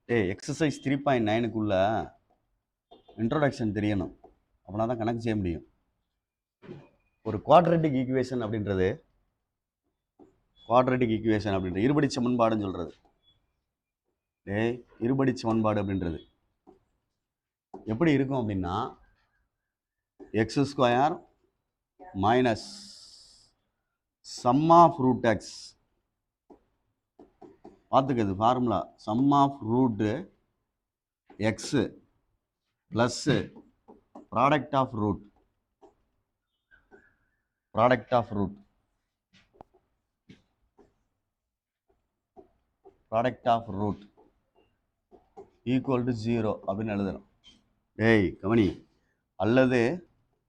Exercise 3.9க்குள்ள introduction தெரியணும். அப்படின்னா தான் கணக்கு செய்ய முடியும். ஒரு குவாட்ரேட்டிக் ஈக்குவேஷன் அப்படின்றது இருபடி சமன்பாடுன்னு சொல்றது. இருபடி சமன்பாடு அப்படின்றது எப்படி இருக்கும் அப்படின்னா, x square minus sum of root x, பார்த்துக்கிறது formula, sum of root x plus product of root equal to 0 அப்படின்னு எழுதணும். கவனி, அல்லது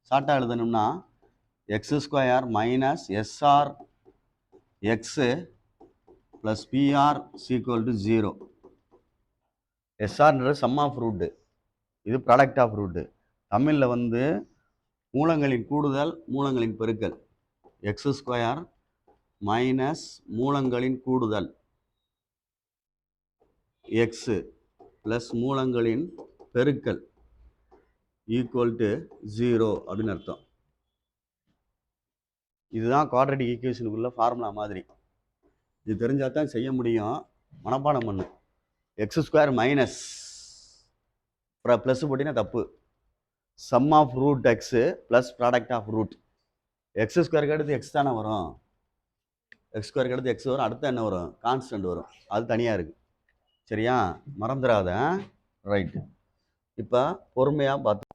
ஷார்ட்டாக எழுதணும்னா x square minus SR x plus PR equal to 0. எஸ்ஆர்ன்றது சம் ஆஃப் ரூட்டு, இது ப்ராடக்ட் ஆஃப் ரூட்டு. தமிழில் மூலங்களின் கூடுதல் மூலங்களின் பெருக்கல். எக்ஸ் ஸ்கொயர் மைனஸ் மூலங்களின் கூடுதல் எக்ஸு ப்ளஸ் மூலங்களின் பெருக்கல் ஈக்குவல் டு 0 அப்படின்னு அர்த்தம். இதுதான் குவாட்ரேட்டிக் ஈக்குவேஷனுக்குள்ள ஃபார்முலா மாதிரி. இது தெரிஞ்சால் தான் செய்ய முடியும். மனப்பாடம் பண்ணு. எக்ஸ் ஸ்கொயர் மைனஸ் ப்ளஸ் போட்டிங்கன்னா தப்பு. Sum of root x plus product of root. X ஸ்கொயருக்கு அடுத்து எக்ஸ் தானே வரும். எக்ஸ் ஸ்கொயருக்கு அடுத்து எக்ஸ் வரும். அடுத்து என்ன வரும்? கான்ஸ்டன்ட் வரும். அது தனியாக இருக்குது. சரியா? மறந்துடாத. ரைட்டு. இப்போ பொறுமையாக பார்த்து